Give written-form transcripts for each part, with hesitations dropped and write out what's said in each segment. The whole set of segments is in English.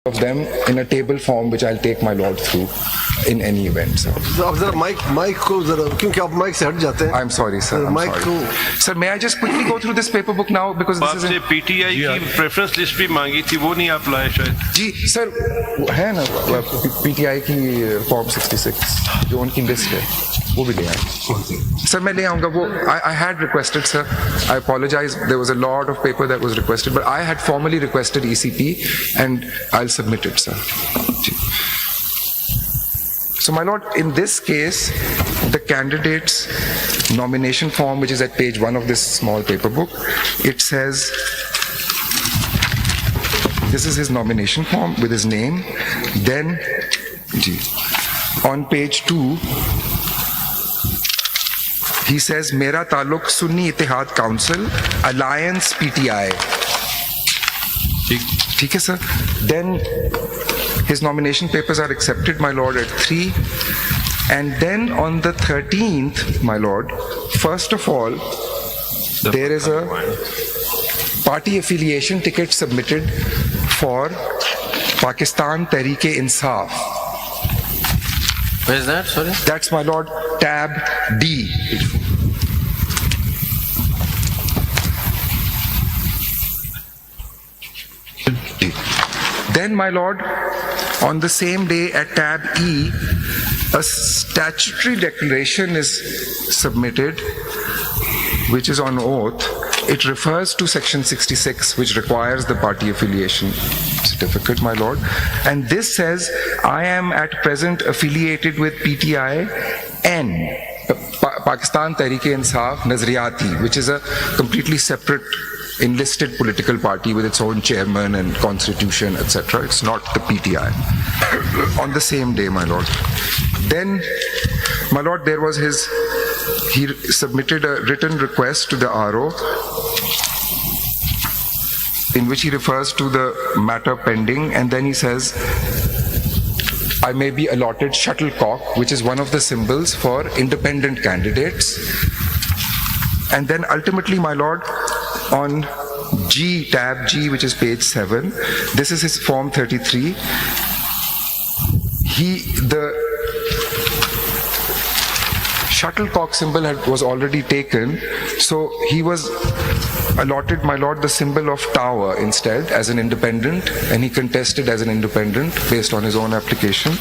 of them in a table form, which I'll take my lord through in any event, sir. अब जरा mic को जरा, क्योंकि आप माइक से हट जाते हैं. I'm sorry, sir. I'm mike sorry. को Sir, may I just quickly go through this paper book now because this is आपसे पीटीआई की प्रेफरेंस लिस्ट भी मांगी थी, वो नहीं आप लाए शायद. जी सर, है ना पीटीआई की फॉर्म 66 जो उनकी लिस्ट है, वो भी ले आए. सर मैं ले आऊंगा वो. I had requested, sir. I apologize. There was a lot of paper that was requested, but I had formally requested ECP, and I'll submit it, sir. So, my lord, in this case, the candidate's nomination form, which is at page 1 of this small paper book, it says, this is his nomination form with his name. Then, on page 2, he says, Mera Taluk Sunni Ittihad Council, Alliance PTI. ठीक है, sir. Then, his nomination papers are accepted, my lord, at 3. And then on the 13th, my lord, first of all, there is a party affiliation ticket submitted for Pakistan Tehreek-e-Insaf. Where is that? Sorry? That's, my lord, tab D. Then, my lord, on the same day at tab E, a statutory declaration is submitted, which is on oath. It refers to section 66, which requires the party affiliation certificate, my lord. And this says, I am at present affiliated with PTI N, Pakistan Tehreek-e-Insaf Nazriyati, which is a completely separate enlisted political party with its own chairman and constitution, etc. It's not the PTI. On the same day, my lord. Then, my lord, there was he submitted a written request to the RO in which he refers to the matter pending, and then he says, I may be allotted shuttlecock, which is one of the symbols for independent candidates. And then ultimately, my lord, on G, tab G, which is page 7, this is his form 33. The shuttlecock symbol was already taken, so he was allotted, my lord, the symbol of tower instead as an independent, and he contested as an independent based on his own application,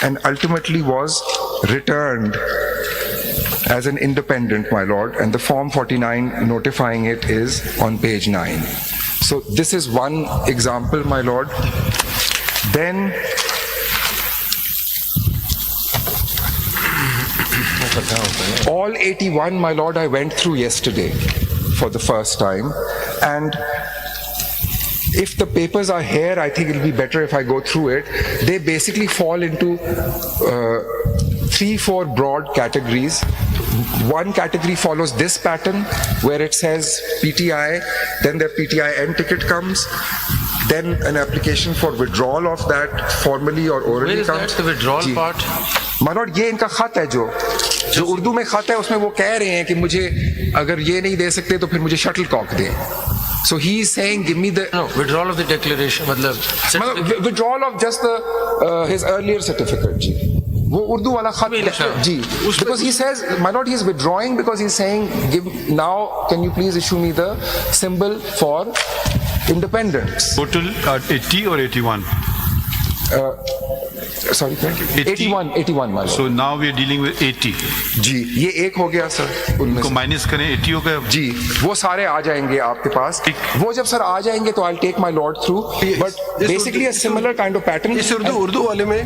and ultimately was returned as an independent, my lord, and the form 49 notifying it is on page 9. So this is one example, my lord. Then all 81, my lord, I went through yesterday for the first time, and if the papers are here, I think it'll be better if I go through it. They basically fall into 3-4 broad categories. One category follows this pattern where it says PTI, then the PTI-N ticket comes, then an application for withdrawal of that formally or orally Where is comes. that, the withdrawal part? My lord, ये इनका खत है जो उर्दू में खत है, उसमें वो कह रहे हैं कि मुझे अगर ये नहीं दे सकते तो फिर मुझे शटलकॉक दें. So he is saying, give me the withdrawal of the declaration, मतलब withdrawal of just the his earlier certificate, जी. वो उर्दू वाला खत जी. Because he says, my lord, he is withdrawing because he is saying, now can you please issue me the symbol for independence. Total 80 or 81? Sorry, 81, my lord. So now we are dealing with 80. जी, ये एक हो गया sir. उनको minus करें 80 हो गया. जी, वो सारे आ जाएंगे आपके पास. वो जब सर आ जाएंगे तो I'll take my lord through. But basically a similar kind of pattern. इस उर्दू वाले में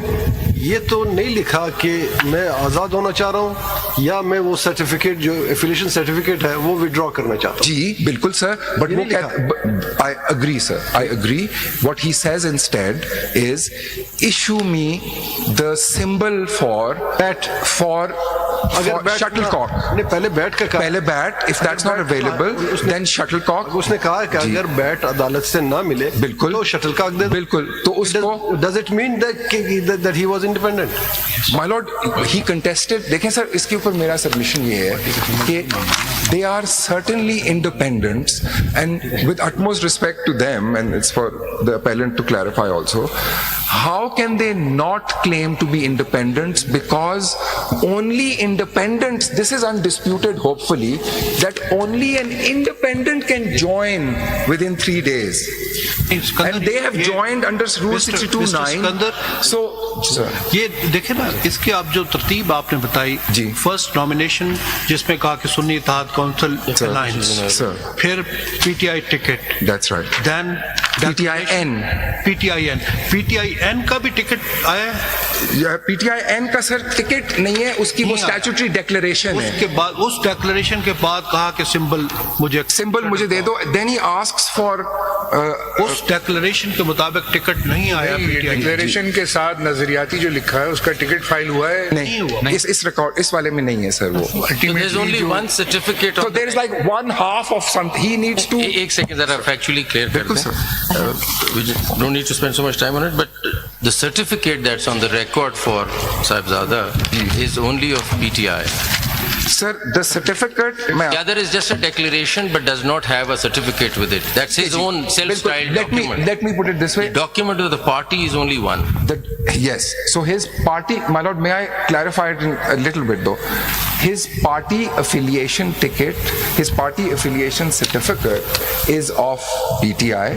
ये तो नहीं लिखा कि मैं आजाद होना चाह रहा हूँ या मैं वो सर्टिफिकेट जो एफिलिएशन सर्टिफिकेट है वो विड्रॉ करना चाहता हूँ. जी बिल्कुल सर. But वो I agree, sir. I agree. What he says instead is issue me the symbol for shuttlecock. नहीं, पहले बैट का कहा. पहले bat, if that's not available, then shuttlecock. उसने कहा कि अगर बैट अदालत से ना मिले बिल्कुल तो शटलकॉक दे. बिल्कुल. तो उसको does it mean that he was independent? My lord, he contested. देखें सर, इसके ऊपर मेरा सबमिशन ये है कि they are certainly independents, and with utmost respect to them, and it's for the appellant to clarify also, how can they not claim to be independents? Because only independents, this is undisputed hopefully, that only an independent can join within 3 days. And they have joined under Rule 62(9). So, sir. ये देखे ना, इसकी आप जो तरतीब आपने बताई, जी। First nomination जिसमें कहा कि Sunni Ittehad Council alliance, Sir. फिर PTI ticket, That's right. Then PTIN PTIN का भी टिकट आया है। PTIN का सर टिकट नहीं है, उसकी वो नहीं आया। स्टैट्यूटरी डिक्लेरेशन है। उसके बाद, उस डिक्लेरेशन के बाद कहा कि सिंबल मुझे दे दो, then he asks for उस डिक्लेरेशन के मुताबिक टिकट नहीं आया पीटीआई। डिक्लेरेशन के साथ नजरियाती जो लिखा है उसका टिकट फाइल हुआ है? नहीं, इस रिकॉर्ड इस वाले में नहीं है सर वो। There's only one certificate. So there is like one half of something. He needs to. एक second जरा factually clear कर बिल्कुल दें. Sir. We don't need to spend so much time on it, but the certificate that's on the record for Sahibzada is only of PTI. Sir, the certificate. The other is just a declaration but does not have a certificate with it. That's his own self-styled document. Let me put it this way. The document of the party is only one. Yes. So his party, my lord, may I clarify it in a little bit though? His party affiliation ticket, his party affiliation certificate is of PTI,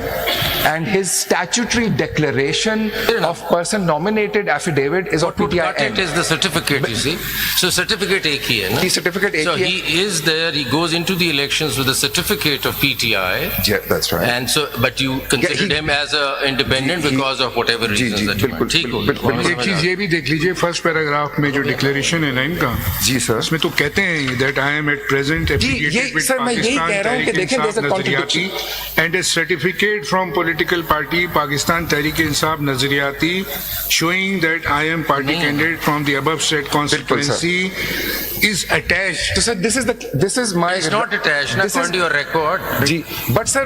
and his statutory declaration of person nominated affidavit is of What got PTI. it is the certificate, you see. So certificate एक ही है ना? The certificate एक So ही है। he is there, he goes into the elections with a certificate of PTI. Yeah, that's right. And so, but you considered him as a independent because of whatever reasons that you बिल्कुल, want. ठीक हो बिल्कुल, गया। एक चीज ये भी देख लीजिए, फर्स्ट पैराग्राफ में जो डिक्लेरेशन है ना इनका, जी सर। उसमें तो कहते हैं that I am at present ये सर मैं यही कह रहा हूँ कि देखें there's a contradiction. And a certificate from political party Pakistan Tehreek Insaf Nazriati showing that I am party candidate from the above said constituency is attached. So sir, this is my. It's not attached, not This is- according to your record. Ji, but sir,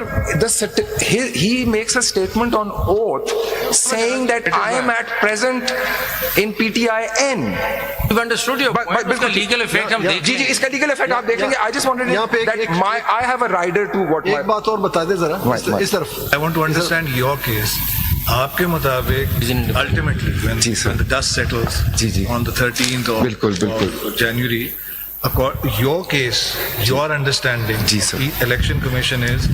he makes a statement on oath saying that I am at present in PTIN. You've understood your point. उसका legal effect हम देख जी जी इसका legal effect आप देख लेंगे. I just wanted यहाँ पे that I have a rider to what एक बात और बता दे जरा, Right. इस तरफ। I want to understand your case. आपके मुताबिक ultimately when ji, sir. the dust settles ji, ji. on the 13th बिल्कुल, बिल्कुल. of January, your case, your understanding, ji, sir. the election commission is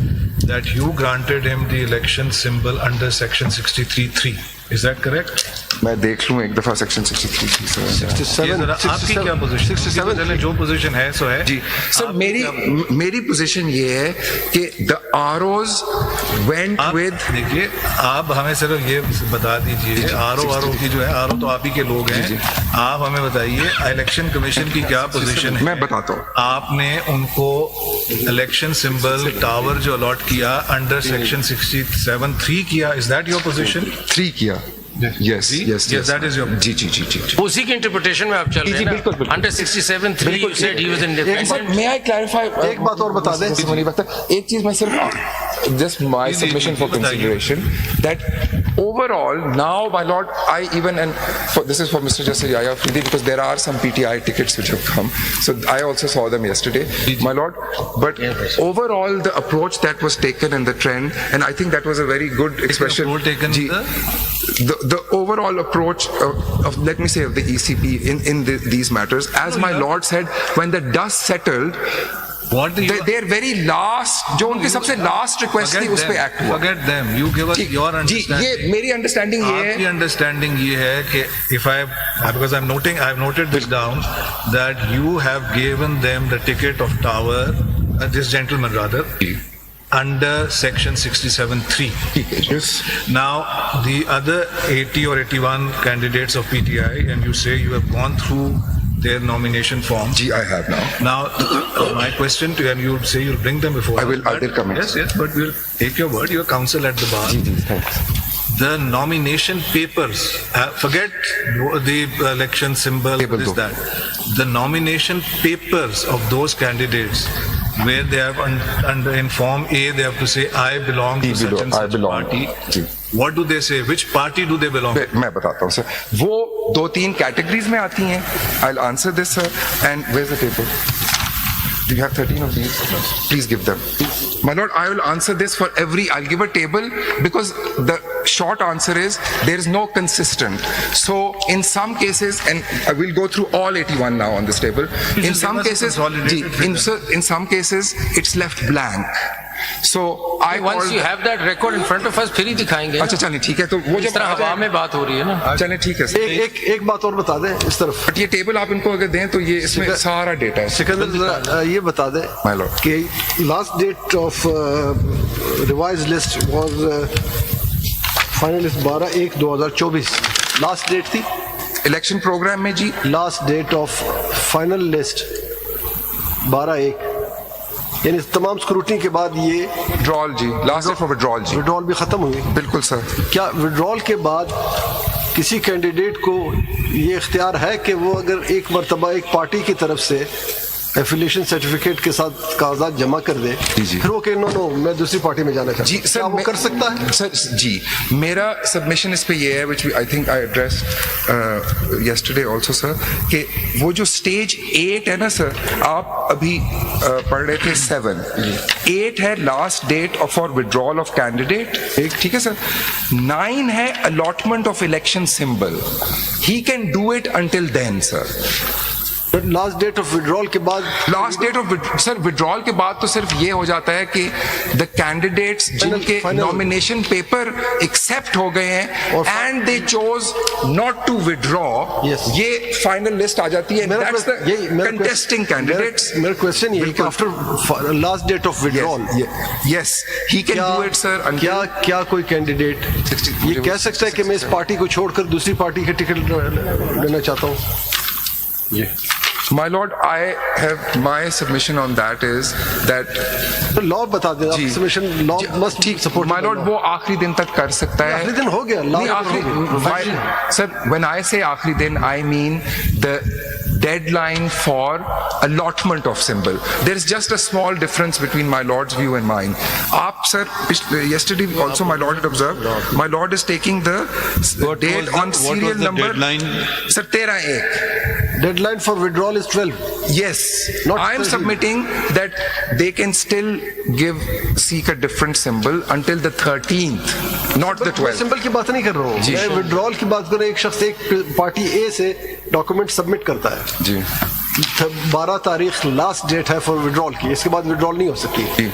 that you granted him the election symbol under section 63(3). Is that correct? मैं देख लूँ एक दफा section 63 sir. ये जरा आपकी क्या पोजीशन? 67 जो पोजीशन है सो है जी सर, मेरी पोजीशन ये है कि the ROs went आप with. देखिए, आप हमें सिर्फ ये बता दीजिए, आरओ की जो है, आरओ तो आप ही के लोग हैं, आप हमें बताइए इलेक्शन कमीशन की क्या पोजीशन है। मैं बताता हूँ. आपने उनको इलेक्शन सिंबल टावर जो अलॉट किया अंडर सेक्शन 67(3) किया, इज दैट योर पोजीशन? 3 किया. Yes, yes, Yes, that is your- जी जी जी जी. उसी की इंटरप्रिटेशन में आप चल रहे जी, हैं ना? बिल्कुल, बिल्कुल. Under 67(3) you said he was Sir, independent. may I clarify? एक बात और बता दें. एक चीज मैं सिर्फ just my submission for consideration that overall now, my lord, I even, and this is for Mr. Justice Yahya Afridi, because there are some PTI tickets which have come, so I also saw them yesterday, my lord. But overall, the approach that was taken and the trend, and I think that was a very good expression. approach taken Ji, the overall approach of let me say of the ECP in these matters, as my lord said, when the dust settled, What do you their very last, जो उनकी सबसे last request थी, उस पे act हुआ. Forget them. You give us ji, your ji, understanding. ये मेरी understanding ये आपकी है. अंडरस्टैंडिंग ये है कि if because I've noted this down, that you have given them the ticket of tower, this gentleman rather, under section 67(3). Yes. Now the other 80 or 81 candidates of PTI, and you say you have gone through their nomination form. Ji, I have now. Now, my question to you, and you would say you'll bring them before. I will come in. Yes, but we'll take your word. Your counsel at the bar. Ji ji, thanks. The nomination papers, forget the election symbol, Paper this, do. that. The nomination papers of those candidates, where they have under in form A, they have to say, I belong to such and I such belong. party. Ji. What do they say? Which party do they belong to? मैं बताता हूँ sir. वो 2-3 categories में आती हैं. I'll answer this, sir. And where's the paper? Do you have 13 of these? Please give them. My lord, I will answer this for every, I'll give a table because the short answer is there is no consistent. So in some cases, and I will go through all 81 now on this table. In some give us a cases, consolidated figure. in some cases, it's left blank. So I Once called- you have that record in front of us, फिर ही दिखाएंगे ना। अच्छा चलें ठीक है, तो वो इस जब तरह आ हवा जाए- में बात हो रही है ना। चलें ठीक है सर। एक बात और बता दें इस तरफ। बट ये टेबल आप इनको अगर दें तो ये इसमें सारा डेटा है। सिकंदर जरा ये बता दें My lord. कि last date of revise list was final list 12/1/2024 last date थी। इलेक्शन प्रोग्राम में जी last date of final list 12/1, यानी तमाम स्क्रूटनी के बाद ये विड्रॉल जी, लास्ट डेट फॉर विड्रॉल जी। विड्रॉल भी खत्म हुई। बिल्कुल सर। क्या विड्रॉल के बाद किसी कैंडिडेट को ये इख्तियार है कि वो अगर एक मरतबा एक पार्टी की तरफ से एफिलिएशन सर्टिफिकेट के साथ कागजात जमा कर दे, जी। फिर वो कहे नो मैं दूसरी पार्टी में जाना चाहता जी हूं, सर, क्या वो कर सकता है? सर जी, मेरा सबमिशन इस पे ये है, which I think I addressed yesterday also sir, कि वो जो स्टेज 8 है ना सर, आप अभी पढ़ रहे थे 7, 8 है last date for withdrawal of candidate, ठीक है सर। 9 है allotment of election symbol, he can do it until then sir. Last date of withdrawal के बाद last date of sir withdrawal के बाद तो सिर्फ ये हो जाता है कि द कैंडिडेट्स जिनके final- नॉमिनेशन पेपर एक्सेप्ट हो गए हैं और- and they chose not to withdraw, Yes. ये फाइनल लिस्ट आ जाती है। मेरा दैट्स que- यही- द मेरा कंटेस्टिंग कैंडिडेट्स। मेरा क्वेश्चन ये है कि बिल्कुल। After last date of withdrawal yes, he can do it sir. क्या कोई कैंडिडेट 60 ये कह सकता है कि मैं इस पार्टी को छोड़कर दूसरी पार्टी का टिकट लेना चाहता हूँ? My lord, my submission on that is that तो लॉ बता दें, जी। सबमिशन लॉ जी, मस्ट ठीक, सपोर्ट। माय लॉर्ड वो आखिरी दिन तक कर सकता है। आखिरी दिन हो गया, नहीं, law आखिरी सर, व्हेन आई से आखिरी दिन I mean the deadline for allotment of symbol. There is just a small difference between my lord's view and mine. Aap sir, yesterday also my lord had observed, my lord is taking the date on serial number. Sir, 13/1. Deadline for withdrawal is 12. Yes, Not I am 13. submitting that they can still seek a different symbol until the 13th, not the मैं 12th. Symbol की बात नहीं कर रहा हूँ, जी। मैं withdrawal की बात कर रहा हूँ। एक शख्स एक पार्टी ए से डॉक्यूमेंट सबमिट करता है, जी 12 तारीख लास्ट डेट है फॉर विड्रॉल की, इसके बाद विड्रॉल नहीं हो सकती। जी।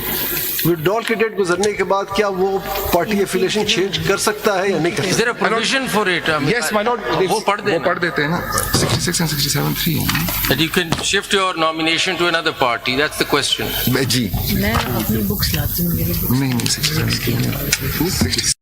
विड्रॉल की डेट गुजरने के बाद क्या वो पार्टी एफिलिएशन चेंज कर सकता है या नहीं कर Is सकता? there a provision for it? I mean, Yes, my lord. वो पढ़ वो पढ़ देना। देते हैं ना 66 and 67 3 है That you can shift your nomination to another party. That's the question. जी मैं अपनी बुक्स लाती हूँ, मेरी बुक्स नहीं 67 3